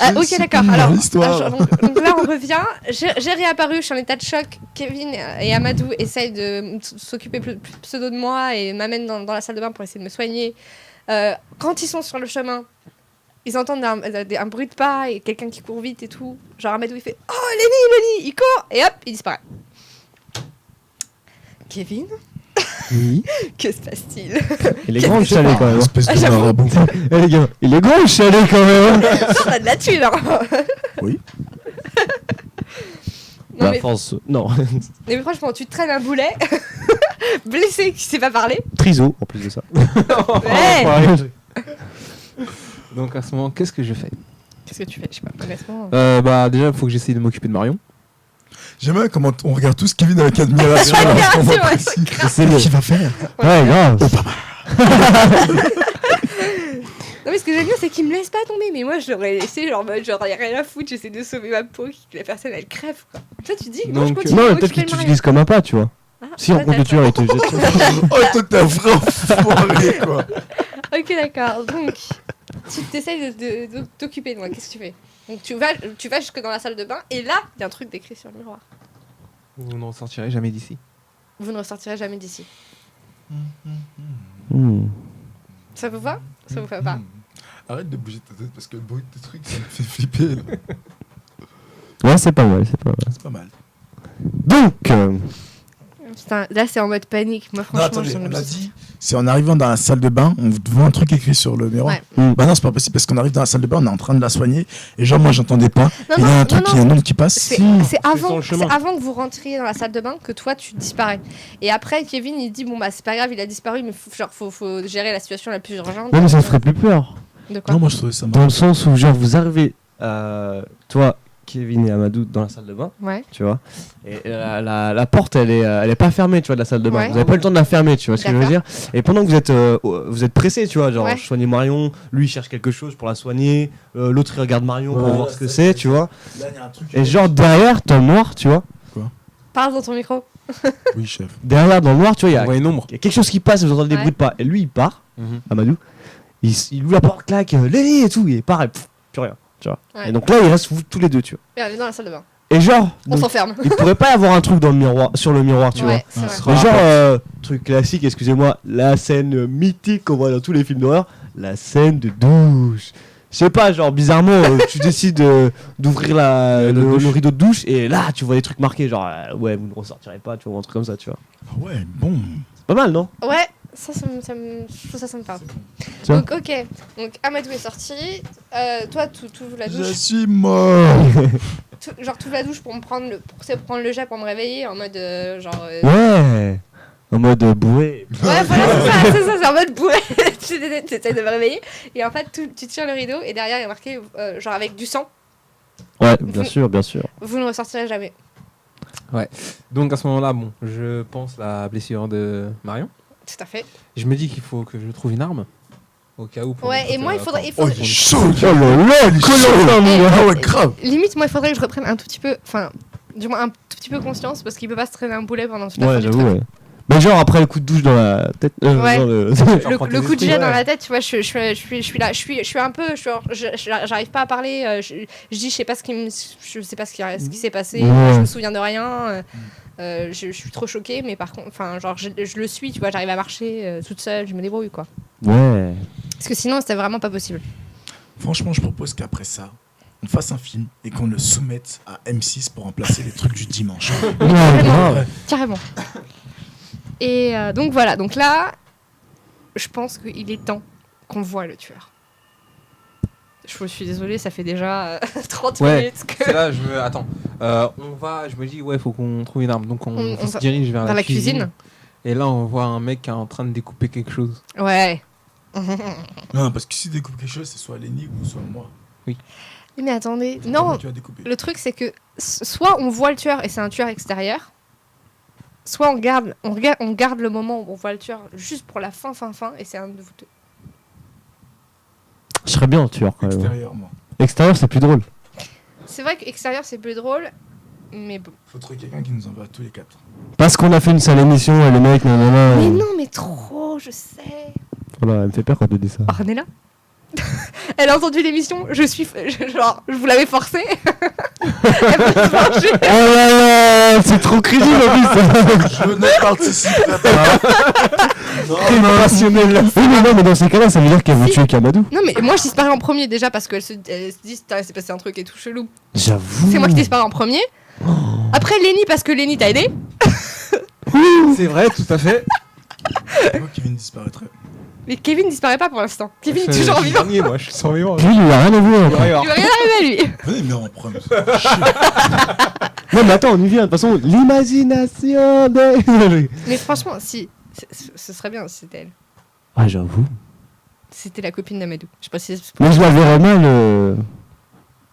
Ah, ok, d'accord. Super, Alors, l'histoire. donc là, on revient. J'ai réapparu, je suis en état de choc. Kevin et Amadou essayent de s'occuper pseudo de moi et m'amènent dans la salle de bain pour essayer de me soigner. Quand ils sont sur le chemin, ils entendent un bruit de pas et quelqu'un qui court vite et tout. Genre Amadou, il fait « Oh, Lenny !» Il court et hop, il disparaît. Kevin, Oui. que se passe-t-il? Il est grand le chalet quand même. Espèce de j'avoue. marabout. Eh les gars, il est grand le chalet quand même. On a de la thune, hein. Oui. Non, mais, Non. mais franchement, tu te traînes un boulet, blessé, qui sait pas parler. Triso en plus de ça. Ouais. Donc à ce moment, qu'est-ce que je fais? Qu'est-ce que tu fais? Je sais pas, honnêtement. Bah déjà, il faut que j'essaye de m'occuper de Marion. J'aime bien comment on regarde tous Kevin avec admiration. Admiration, On voit ouais, précis. C'est Qu'est-ce qu'il va faire? Ouais, grave. Non, mais ce que j'aime bien, c'est qu'il me laisse pas tomber. Mais moi, je l'aurais laissé, genre, y'a rien à foutre, j'essaie de sauver ma peau, que la personne elle crève, quoi. Toi, tu dis, moi, je Donc, continue. Non, à mais peut-être m'occuper qu'il de Mario. t'utilise comme un pas, tu vois. Ah, Si on compte le tueur, il te jette. Oh, toi, t'es un vrai enfoiré, quoi. Ok, d'accord. Donc, tu t'essayes de t'occuper de moi. Qu'est-ce que tu fais? Donc, tu vas jusque dans la salle de bain, et là, il y a un truc décrit sur le miroir. Vous n'en sortirez jamais d'ici. Vous ne ressortirez jamais d'ici. Ça vous va? Ça vous va pas? Arrête de bouger ta tête parce que le bruit de tes trucs, ça me fait flipper. Là. Ouais, c'est pas mal, c'est pas mal. C'est pas mal. Donc, Putain, là, c'est en mode panique. Moi, Non, franchement, attendez, j'en ai on a besoin. dit, c'est en arrivant dans la salle de bain, on voit un truc écrit sur le miroir. Ouais. Bah non, c'est pas possible parce qu'on arrive dans la salle de bain, on est en train de la soigner. Et genre, moi, j'entendais pas. Non, Et il y a un truc, non, il y a un homme qui passe. C'est sur avant, le chemin. c'est avant que vous rentriez dans la salle de bain que toi tu disparais. Et après Kevin il dit bon bah c'est pas grave il a disparu mais faut gérer la situation la plus urgente. non, mais ça me ferait plus peur. De quoi? Non, moi, je trouvais ça Dans marrant. le sens où, genre, vous arrivez, toi, Kevin et Amadou, dans la salle de bain, Ouais. tu vois, et la porte, elle est pas fermée, tu vois, de la salle de bain. Ouais. Vous avez pas le temps de la fermer, tu vois ce que je veux dire. Et pendant que vous êtes pressés, tu vois, genre, Ouais. soignez Marion, lui il cherche quelque chose pour la soigner, l'autre il regarde Marion pour Ouais, voir ce que ça, c'est, c'est- tu vois. Là, il y a un truc. Et genre, derrière, dans le noir, tu vois, Parle dans ton micro. Oui, chef. derrière, dans le noir, tu vois, il y On a voit une ombre. quelque chose qui passe, vous entendez des Ouais. bruits de pas. Et lui, il part, Amadou, il ouvre la porte, claque, Lenny et tout, et il part, et pff, plus rien, tu vois. Ouais. Et donc là, il reste vous tous les deux, tu vois. Et on est dans la salle de bain. Et genre, On donc, s'enferme. il pourrait pas y avoir un truc dans le miroir, sur le miroir, tu Ouais, c'est vrai. vois. Mais genre, truc classique, excusez-moi, la scène mythique qu'on voit dans tous les films d'horreur, la scène de douche. Je sais pas, genre bizarrement, tu décides d'ouvrir le rideau de douche et là, tu vois des trucs marqués, genre ouais, vous ne ressortirez pas, tu vois, un truc comme ça, tu vois. Ah ouais, bon. C'est pas mal, non? Ouais, ça je trouve ça me parle. Tu vois. Donc ok, donc Amadou est sorti. Toi tu ouvres la Je douche. suis mort. Genre tu ouvres la douche pour me prendre le jet pour me réveiller en mode Ouais, en mode bourré. Ouais, voilà, c'est ça, c'est en mode bourré. Tu essaies de me réveiller. Et en fait, tu tires le rideau et derrière, il y a marqué, genre avec du sang, Ouais, bien sûr, bien sûr. vous ne ressortirez jamais. Donc à ce moment-là, bon, je pense la blessure de Marion. Tout à fait. Je me dis qu'il faut que je trouve une arme au cas où. pour Ouais, et me moi, il sortir faudrait. la Oh, porte. il est chaud. Oh là là, il est chaud. Ah ouais, grave. Limite, moi, il faudrait que je reprenne un tout petit peu. Enfin, du moins un tout petit peu conscience parce qu'il peut pas se traîner un boulet pendant toute la fin Ouais, du j'avoue, truc. ouais. Mais genre après le coup de douche dans la tête. Ouais. Dans le... Le coup de jet ouais. dans la tête, tu vois, je suis là, je suis un peu, j'arrive pas à parler. Je dis, je sais pas ce qui s'est passé. Ouais. Je me souviens de rien. Je suis trop choquée, mais par contre, enfin, genre, je le suis, tu vois, j'arrive à marcher toute seule, je me débrouille, quoi. Ouais. Parce que sinon, c'était vraiment pas possible. Franchement, je propose qu'après ça, on fasse un film et qu'on le soumette à M6 pour remplacer les trucs du dimanche. Ouais, grave. Carrément. Et donc voilà, donc là, je pense qu'il est temps qu'on voit le tueur. Je suis désolée, ça fait déjà 30 Ouais, minutes que... c'est là, attends. Je me dis, ouais, faut qu'on trouve une arme. Donc on On se va- dirige vers dans la la cuisine. Et là, on voit un mec qui est en train de découper quelque chose. Ouais. Non, parce que si tu découpes quelque chose, c'est soit Lenny ou soit moi. Mais attendez, Comment non, tu vas découper. le truc c'est que soit on voit le tueur et c'est un tueur extérieur, soit on garde le moment où on voit le tueur juste pour la fin et c'est un de vous deux. Je serais bien tueur quand même. Extérieur, moi. Extérieur, c'est plus drôle. C'est vrai qu'extérieur c'est plus drôle, mais bon. Faut trouver quelqu'un qui nous envoie tous les quatre. Parce qu'on a fait une sale émission et le mec, nanana. Mais non, mais trop, je sais. Voilà, elle me fait peur quand tu dis ça. Oh, Renella Elle a entendu l'émission, je vous l'avais forcé. Elle veut se venger. Oh là là, c'est trop crédible en plus. Je ne participerai pas. C'est passionnel. Oui, mais non, mais dans ces cas-là, ça veut dire qu'elle veut Si. tuer Kamadou. Non mais moi je disparais en premier déjà parce qu'elle se dit putain, c'est passé un truc et tout chelou. J'avoue. C'est moi qui disparais en premier. Après Lenny parce que Lenny t'a aidé. C'est vrai, tout à fait. Moi, Kevin disparaîtrait. Mais Kevin disparaît pas pour l'instant. Kevin est Je toujours suis vivant. dernier, moi, je suis survivant. Lui, il a rien à voir. Il va y avoir. Il va rien arriver à lui. Venez, mais en premier. Non, mais attends, on y vient. De toute façon, l'imagination des. Mais franchement, si ce serait bien si c'était elle. Ah, j'avoue. C'était la copine d'Amadou. Je sais pas si c'est... Moi, je la verrais mal.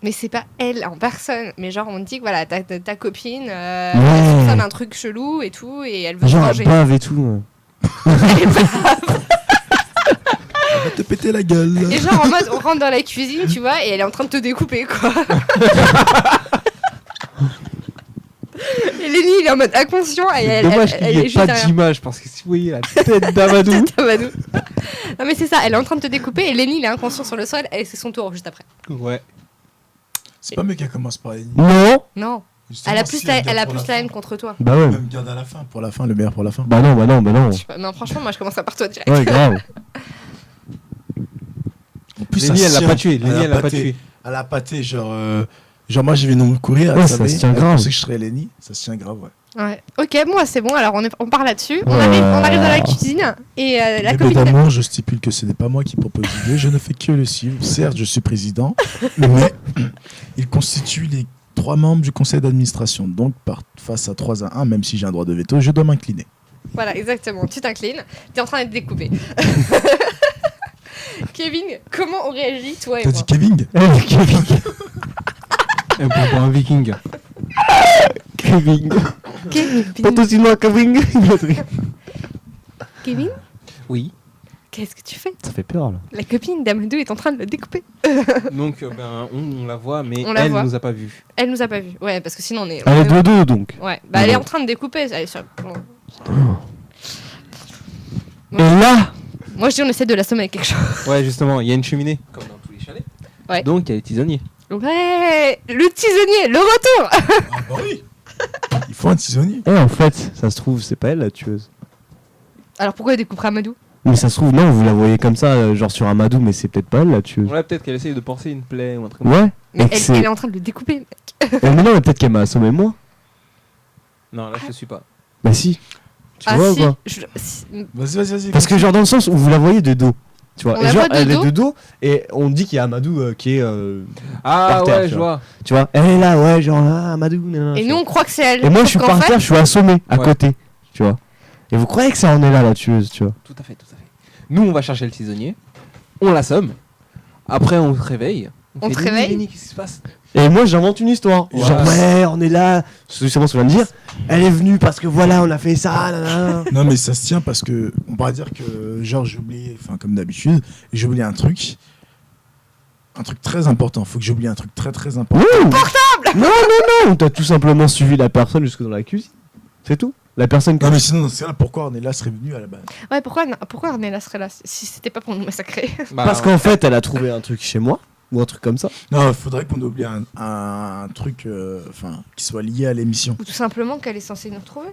Mais c'est pas elle en personne. Mais genre, on dit que voilà, ta copine, Ouais. elle soupçonne un truc chelou et tout, et elle veut se Genre, venger. elle bave et tout. Elle va te péter la gueule. Et genre, en mode, on rentre dans la cuisine, tu vois, et elle est en train de te découper, quoi. Et Lenny, il est en mode inconscient, et C'est elle dommage qu'il elle n'y est ait juste pas derrière. d'image parce que si vous voyez la tête d'Amadou. Amadou. Non, mais c'est ça, elle est en train de te découper, et Lenny, il est inconscient sur le sol, et c'est son tour juste après. Ouais. C'est pas mieux qu'elle commence par Lenny. Non. Non, Justement, elle a plus si la, garde elle a pour plus la la fin. haine contre toi. Bah ouais. Même garde à la fin, pour la fin, le meilleur pour la fin. Bah non, bah non, bah non. Je sais pas, non, franchement, moi, je commence par toi direct. Ouais, grave. En plus, Lenny, ça elle l'a tient. pas tué. Lenny, elle l'a pas tué. Elle a pâté, genre moi, j'ai vu nous courir. Ouais, elle ça savait, se tient elle grave. pensait que je serais Lenny. Ça se tient grave, ouais. Ouais. Ok, moi, c'est bon, alors on part là-dessus. On Ouais. arrive dans la cuisine, et la Bébé copine... d'amour, je stipule que ce n'est pas moi qui propose l'idée, je ne fais que le suivre. Certes, je suis président, mais il constitue les 3 membres du conseil d'administration. Donc, face à 3-1, même si j'ai un droit de veto, je dois m'incliner. Voilà, exactement. Tu t'inclines. T'es en train d'être découpé. Kevin, comment on réagit, toi et T'as moi dit Kevin Kevin. Et pour un viking. Kevin. Kevin, Patrocine-moi, Kevin. Kevin, Oui. qu'est-ce que tu fais? Ça fait peur là. La copine d'Amadou est en train de le découper. Donc, on la voit, mais On la elle voit. nous a pas vus. Elle nous a pas vus. Ouais, parce que sinon on est... Elle est de dos donc. Ouais, bah elle est en train de découper. Elle est sur... bon. Et là, Moi je dis on essaie de l'assommer avec quelque chose. Ouais, justement, il y a une cheminée. Comme dans tous les chalets. Ouais. Donc, il y a les tisonniers. Ouais, le tisonnier, le retour. Ah bah oui. Il faut un tisonnier. en fait, ça se trouve, c'est pas elle la tueuse. Alors pourquoi elle découperait Amadou? Mais ça se trouve, non, vous la voyez comme ça, genre sur Amadou, mais c'est peut-être pas elle la tueuse. Ouais, peut-être qu'elle essaye de penser une plaie ou un truc comme ça. Ouais. Mais Et que elle, c'est- elle est en train de le découper. Mais non, mais peut-être qu'elle m'a assommé moi. Non, là, je te suis pas. Bah si. Tu Ah vois si, ou pas Vas-y. Parce que genre dans le sens où vous la voyez de dos. Tu vois, On et la genre voit de elle dos. est de dos et on dit qu'il y a Amadou qui est Ah, Par terre, ouais, tu je vois. vois. tu vois, elle est là, ouais, genre là, Amadou. nanana, Et tu nous vois. on croit que c'est elle. Et moi je Sauf suis qu'en par fait- terre, je suis assommé à Ouais. côté, tu vois. Et vous croyez que ça en est là la tueuse, tu vois. Tout à fait, tout à fait. Nous, on va chercher le tisonnier. On l'assomme. Après, on se réveille. On fait, te Lenny, réveille Lenny, qu'est-ce qui se passe? Et moi j'invente une histoire. Ouais. Genre ouais, on est là, c'est justement ce qu'on vient de dire. Elle est venue parce que voilà, on a fait ça, nanana. Non mais ça se tient parce que on pourrait dire que genre j'ai oublié, enfin comme d'habitude, j'ai oublié un truc très important. Faut que j'oublie un truc très important. Ouh. Non, non, t'as tout simplement suivi la personne jusque dans la cuisine. C'est tout. La personne que... Non mais sinon dans ce cas-là, pourquoi Ornella serait venue à la base? Ouais, pourquoi Ornella serait là si c'était pas pour nous massacrer? Bah, Parce qu'en fait, elle a trouvé un truc chez moi. Ou un truc comme ça. Non, il faudrait qu'on oublie un truc, enfin, qui soit lié à l'émission. Ou tout simplement qu'elle est censée nous retrouver.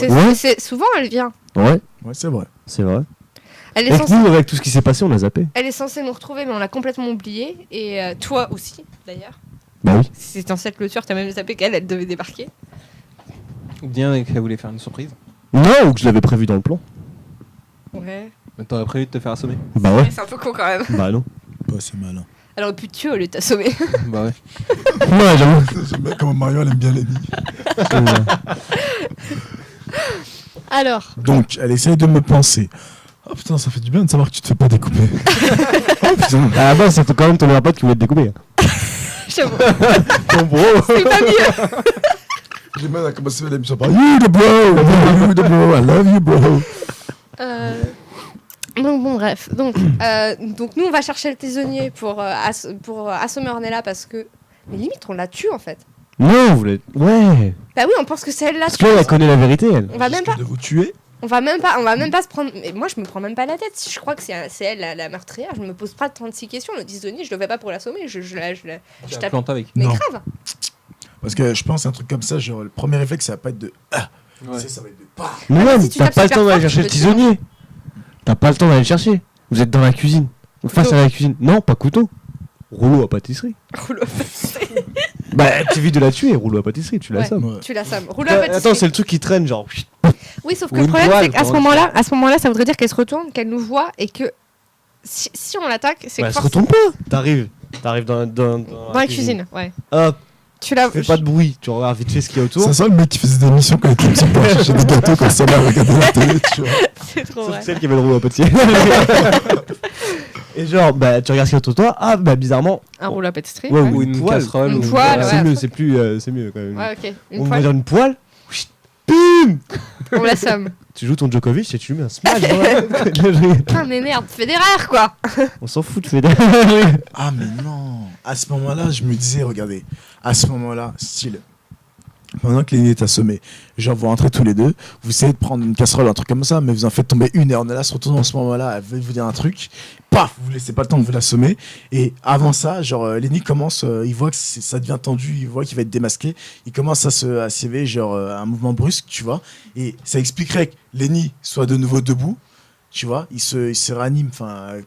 Ouais. Souvent elle vient. Ouais, Ouais, c'est vrai. c'est vrai. Elle est, Et que censée, nous, avec tout ce qui s'est passé, on a zappé. elle est censée nous retrouver, mais on l'a complètement oublié. Et toi aussi, d'ailleurs. Bah oui. Si c'était en cette clôture, t'as même zappé qu'elle devait débarquer. Ou bien qu'elle voulait faire une surprise. Non, ou que je l'avais prévu dans le plan. Ouais. Mais t'aurais prévu de te faire assommer. Bah ouais. C'est un peu con quand même. Bah non. Pas assez malin. Elle aurait pu te tuer au lieu de t'assommer. Bah ouais. Ouais, j'avoue. J'aime bien comment Mario elle aime bien Lenny. Alors, Donc, elle essaye de me penser. Oh putain, ça fait du bien de savoir que tu te fais pas découper. Oh putain. À la base, c'était quand même ton meilleur pote qui voulait te découper. j'avoue, Ton bro. c'est pas mieux. J'ai mal à commencer l'émission par You the bro, you the bro, I love you bro. Donc bon, bref. Donc nous, on va chercher le tisonnier pour assommer Ornella parce que... Mais limite, on la tue en fait. Non, vous voulez. Ouais. Bah oui, on pense que c'est elle la Parce qu'elle, elle connaît la vérité, elle. On va même Risque pas... de vous tuer. On va même pas se prendre. Mais moi, je me prends même pas la tête. Si je crois que c'est elle la meurtrière, je me pose pas 36 questions. Le tisonnier, je le fais pas pour l'assommer. Je tape. Plante avec. Mais Non. grave. Parce que je pense un truc comme ça, genre le premier réflexe, ça va pas être de. Ouais. Tu sais, ça va être de. Bah. Mais Ah, même, si tu t'as tapes pas le super temps d'aller fort, chercher tu le peux te tisonnier. T'as pas le temps d'aller le chercher. Vous êtes dans la cuisine. Face Couteau. à la cuisine. Non, pas couteau. Rouleau à pâtisserie. Rouleau à pâtisserie. Bah, t'évites de la tuer, rouleau à pâtisserie, tu la Ouais. sommes. Ouais. Tu l'assommes. Rouleau à pâtisserie. Attends, c'est le truc qui traîne, genre. Oui, sauf que Ou le une problème, poêle, c'est qu'à ce comment moment-là, ça voudrait dire qu'elle se retourne, qu'elle nous voit et que si on l'attaque, c'est Bah, que elle se retourne pas. T'arrives dans la cuisine. Ouais. Hop, Tu la. fais pas de bruit, tu regardes vite fait ce qu'il y a autour. Ça sent le mec qui faisait des missions quand il était petit pour chercher des gâteaux comme ça, là, regarder la télé, tu vois. C'est trop Sauf vrai. celle qui avait le rouleau à pâtisserie. Et genre, bah, tu regardes ce qu'il y a autour de toi. Ah, bah, bizarrement. Un rouleau à pâtisserie. Ouais, Ouais, Ou une poêle. casserole. Une ou poêle, C'est ouais. mieux, c'est mieux quand même. Ouais, ok. Une On va poêle. dire une poêle. Bim. On l'assomme. Tu joues ton Djokovic et tu lui mets un smash dans la- Putain, mais merde, fais des rares quoi. On s'en fout, tu fais des. Ah, mais non. À ce moment-là, je me disais, regardez, à ce moment-là, style. Pendant que Lenny est assommé, genre vous rentrez tous les deux, vous essayez de prendre une casserole, un truc comme ça, mais vous en faites tomber une et on est là, se retourne en ce moment-là, elle veut vous dire un truc, paf, vous laissez pas le temps de vous l'assommer. Et avant ça, genre Lenny commence, il voit que ça devient tendu, il voit qu'il va être démasqué, il commence à s'y éveiller, genre un mouvement brusque, tu vois, et ça expliquerait que Lenny soit de nouveau debout. Tu vois, il se réanime,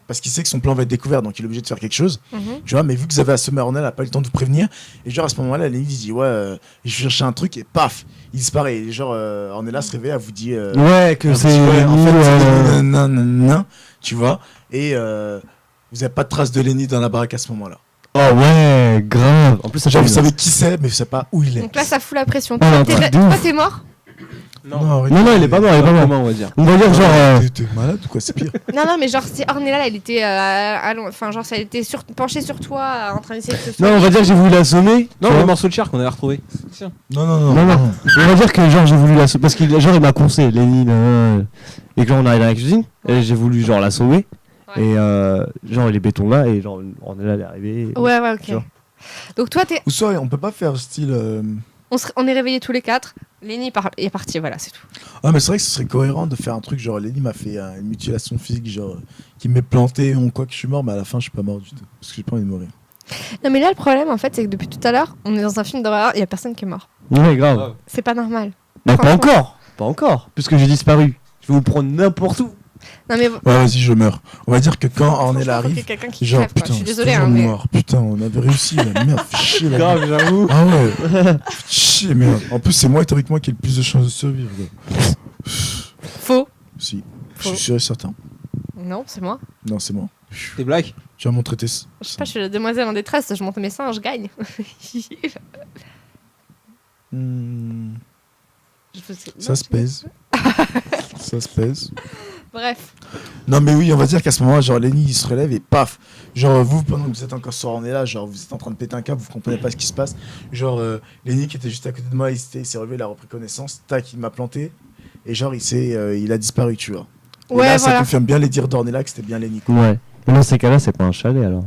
parce qu'il sait que son plan va être découvert, donc il est obligé de faire quelque chose. Tu vois, mais vu que vous avez assommé Ornella, elle n'a pas eu le temps de vous prévenir. Et genre, à ce moment-là, Lenny dit, ouais, je vais chercher un truc, et paf, il disparaît. Et genre, Ornella se réveille, elle vous dit, Ouais, que elle vous c'est. dit, ouais, en fait, ouais. nanana, tu vois. Et vous n'avez pas de trace de Lenny dans la baraque à ce moment-là. Oh ouais, grave. En plus, ça Genre, vous fait savez qui c'est, mais vous savez pas où il est. Donc là, ça fout la pression. Oh, un Toi, truc de toi, ouf. t'es mort. arrête. Non, il est pas mort, il est pas mort. Comment on va dire. On va dire genre. T'es malade ou quoi, c'est pire. Non, mais genre, si Ornella, elle était. Enfin, genre, elle était penchée sur toi, en train d'essayer de te Non, soigner. on va dire que j'ai voulu l'assommer. Non, tu le vois. morceau de chair qu'on avait retrouvé. Tiens. Non. Non. On va dire que genre j'ai voulu l'assommer. Parce qu'il genre il m'a conseillé, Lenny. Et que genre on arrive dans la cuisine. Et j'ai voulu genre l'assommer. Ouais. Et genre il est béton là. Et genre on est là, elle est arrivée. Ouais, ok. Tu vois. Donc toi, t'es. Ou soit, on peut pas faire style. On est réveillés tous les quatre. Lenny est parti, voilà, c'est tout. Ah, mais c'est vrai que ce serait cohérent de faire un truc genre Lenny m'a fait une mutilation physique, genre qui m'est planté, on croit que je suis mort, mais à la fin je suis pas mort du tout. Parce que j'ai pas envie de mourir. Non, mais là, le problème, en fait, c'est que depuis tout à l'heure, on est dans un film d'horreur, il y a personne qui est mort. Ouais, grave. Ah. C'est pas normal. Bah, pas Franchement. encore. Pas encore. Puisque j'ai disparu. Je vais vous prendre n'importe où. Non, mais. Ouais, vas-y, je meurs. On va dire que quand Franchement, Ornella faut qu'il y ait arrive, quelqu'un qui genre crève, quoi. putain, Je suis c'est désolée, toujours hein, mais. noir. Putain, on avait réussi, la merde, fait chier la Grave, j'avoue. Ah ouais, fait chier, merde. En plus, c'est moi, théoriquement, qui ai le plus de chances de survivre. Quoi. Faux. Si, je Faux. suis sûr et certain. Non, c'est moi. Non, c'est moi. T'es black. Tu vas montrer tes. Je sais pas, je suis la demoiselle en détresse, je monte mes seins, je gagne. Hmm, Non, ça se pèse. Ça se pèse. Bref. Non, mais oui, on va dire qu'à ce moment-là, genre Lenny il se relève et paf. Genre vous, pendant que vous êtes encore sur Ornella, genre vous êtes en train de péter un câble, vous comprenez pas ce qui se passe. Genre Lenny qui était juste à côté de moi, il s'est relevé, il a repris connaissance, tac, il m'a planté. Et genre il a disparu, tu vois. Et Ouais, là, ça voilà. confirme bien les dires d'Ornella que c'était bien Lenny. Quoi. Ouais. Mais dans ces cas-là, c'est pas un chalet alors.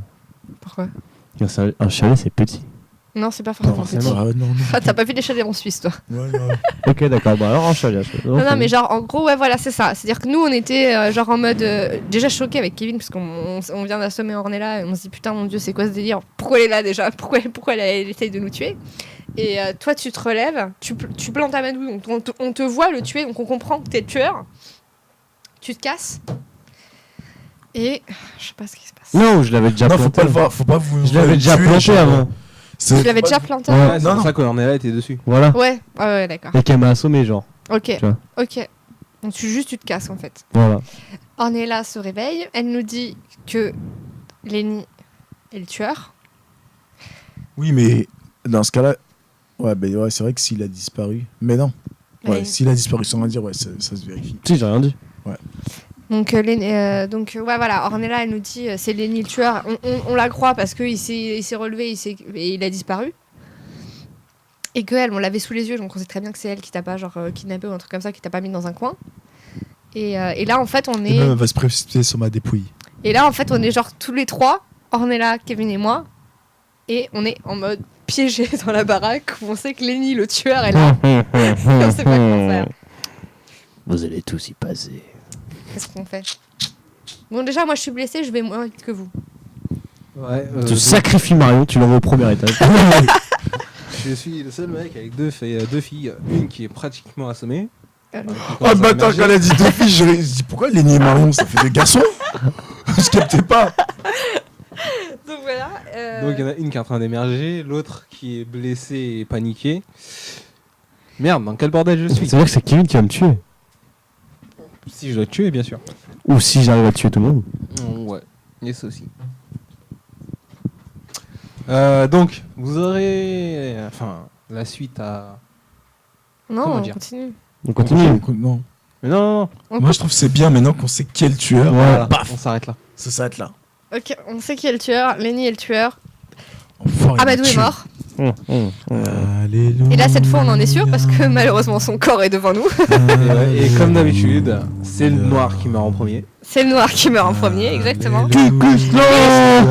Pourquoi Un chalet, c'est petit. Non, c'est pas Non, forcément forcément. petit. Ah, non. Ah, t'as pas vu les chalets en Suisse, toi. Ouais, non. Ok, d'accord. Bah alors un chalet. Non, mais genre, en gros, ouais, voilà, c'est ça. C'est-à-dire que nous, on était genre en mode déjà choqués avec Kevin, parce qu'on vient d'assommer Ornella, et on se dit putain, mon dieu, c'est quoi ce délire? Pourquoi elle est là déjà? Pourquoi elle essaye de nous tuer? Et toi, tu te relèves, tu plantes Amadou, donc on te voit le tuer, donc on comprend que t'es le tueur. Tu te casses. Et je sais pas ce qui se passe. Non, je l'avais déjà Non, faut planté. pas le voir, faut pas vous. Je l'avais déjà tuer, planté genre, avant. c'est- Tu l'avais faut déjà pas- planté? Ouais. Ouais, c'est non, pour non. ça qu'Ornella était dessus. Voilà. Ouais, d'accord. Et qu'elle m'a assommé, genre. Ok, Tu vois. ok. Donc tu te casses en fait. Voilà. Ornella se réveille, elle nous dit que Lenny est le tueur. Oui, mais dans ce cas-là, ouais, c'est vrai que s'il a disparu. Mais non. Ouais, Mais- s'il a disparu sans rien dire, ouais, ça se vérifie. Si, j'ai rien dit. Donc, ouais, voilà, Ornella, elle nous dit c'est Lenny le tueur. On la croit parce qu'il s'est relevé et il a disparu. Et qu'elle, on l'avait sous les yeux, donc on sait très bien que c'est elle qui t'a pas genre kidnappé ou un truc comme ça, qui t'a pas mis dans un coin. Et là, en fait, on Et même, est. elle va se précipiter sur ma dépouille. Et là, en fait, on est genre tous les trois, Ornella, Kevin et moi, et on est en mode piégé dans la baraque où on sait que Lenny, le tueur, est là. Et on sait pas comment faire. Vous allez tous y passer. Qu'est-ce qu'on fait? Bon, déjà, moi, je suis blessée, je vais moins vite que vous. Ouais, Tu sacrifies Marion, tu l'envoies au premier étage. je suis le seul mec avec deux filles, une qui est pratiquement assommée. Oh, bah attends, quand elle a dit 2 filles, je dit pourquoi il est nié Marion? Ça fait des garçons? Je captais pas. Donc voilà. Donc il y en a une qui est en train d'émerger, l'autre qui est blessée et paniquée. Merde, dans quel bordel je suis? Ça veut dire que c'est Kevin qui va me tuer. Si je dois te tuer, bien sûr. Ou si j'arrive à tuer tout le monde. Ouais, et ça aussi. Donc, vous aurez la suite à... Non, comment on dire continue. On continue. Non. Mais non. Moi, je trouve que c'est bien maintenant qu'on sait qui est le tueur. Voilà, Paf, on s'arrête là. ça s'arrête là. Ok, on sait qui est le tueur. Lenny est le tueur. Enfoiré, Amadou il est tue. mort. Alléluia. Et là, cette fois, on en est sûr parce que malheureusement, son corps est devant nous. Et comme d'habitude, c'est le noir qui meurt en premier. C'est le noir qui meurt en premier, exactement. Alléluia.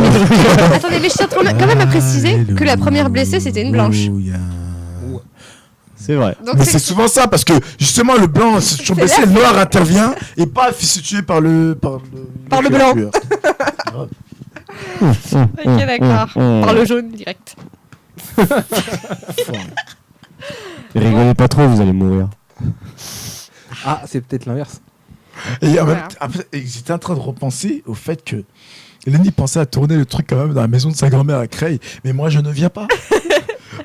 Attendez, mais je tiens quand même à préciser que la première blessée, c'était une blanche. Alléluia. C'est vrai. Donc Mais c'est souvent ça parce que justement le blanc c'est toujours blessé, le noir intervient et paf il se tué par le blanc. tueur. Ok, d'accord. Par le jaune, direct. Rigolez pas trop, vous allez mourir. Ah, c'est peut-être l'inverse. Et en même Voilà. après, et j'étais en train de repenser au fait que Lenny pensait à tourner le truc quand même dans la maison de sa grand-mère à Creil, mais moi je ne viens pas.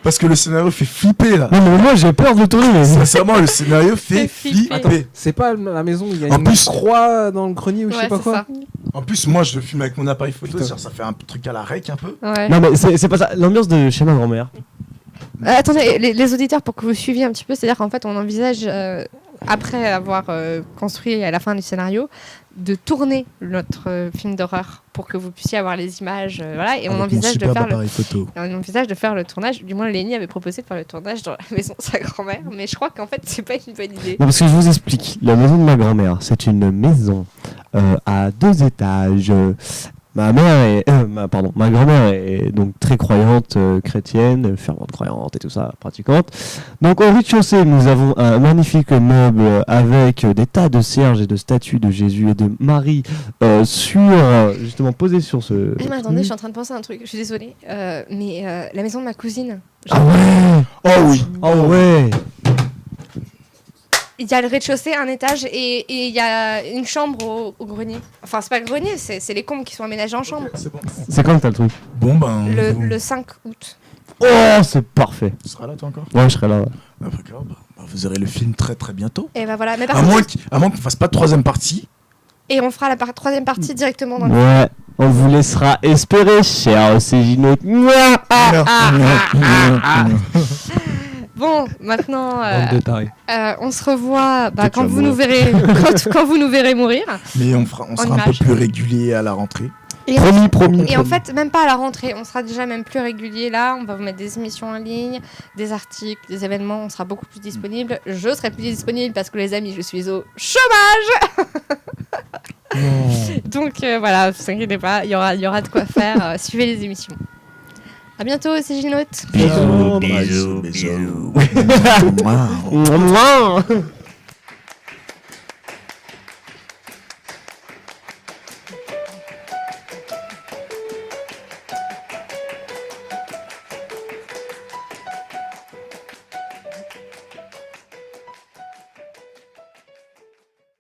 Parce que le scénario fait flipper là. Non, mais moi j'ai peur de tourner. Mais... Sincèrement, le scénario fait Fait flipper. flipper. C'est pas la maison où il y a En une plus- croix dans le grenier ou je Ouais, sais pas c'est quoi. ça. En plus, moi je le filme avec mon appareil photo, Putain. genre, ça fait un truc à la rec un peu. Ouais. Non, mais c'est pas ça. L'ambiance de chez ma grand-mère. Attendez, les auditeurs, pour que vous suiviez un petit peu, c'est-à-dire qu'en fait, on envisage, après avoir construit à la fin du scénario, de tourner notre film d'horreur pour que vous puissiez avoir les images, voilà, et on Avec mon envisage de superbe faire appareil photo. on envisage de faire le tournage. Du moins, Lenny avait proposé de faire le tournage dans la maison de sa grand-mère, mais je crois qu'en fait, c'est pas une bonne idée. Non, parce que je vous explique. La maison de ma grand-mère, c'est une maison à 2 étages. Ma grand-mère est donc très croyante, chrétienne, fervente croyante et tout ça, pratiquante. Donc au rez-de-chaussée, nous avons un magnifique meuble avec des tas de cierges et de statues de Jésus et de Marie justement posées sur ce... Eh, mais attendez, je suis en train de penser à un truc, je suis désolée, mais la maison de ma cousine, Ah ouais. Oh oui. Oh ouais. il y a le rez-de-chaussée, un étage, et il y a une chambre au grenier. Enfin, c'est pas le grenier, c'est les combles qui sont aménagés en chambre. C'est bon. C'est quand que t'as le truc? Bon ben. Le 5 août. Oh, c'est parfait. Tu seras là toi encore? Ouais, je serai là. Ouais. D'accord, vous aurez le film très très bientôt. Et bah voilà, mais par À contre, moins qu'on fasse pas de 3ème partie. et on fera la troisième partie directement dans le... Ouais, on vous laissera espérer, cher Cégino. Bon, maintenant, Bande de tarés. on se revoit Toi, tu quand vas vous nous mourir. verrez, quand vous nous verrez mourir. Mais on sera un peu image. plus régulier à la rentrée. Et Promis. Et en fait, même pas à la rentrée, on sera déjà même plus régulier là. On va vous mettre des émissions en ligne, des articles, des événements. On sera beaucoup plus disponible. Je serai plus disponible parce que les amis, je suis au chômage. Donc voilà, vous inquiétez pas, il y aura de quoi faire. Suivez les émissions. À bientôt, c'est Ginote. Bisous, Bisous, bisous. Mouah.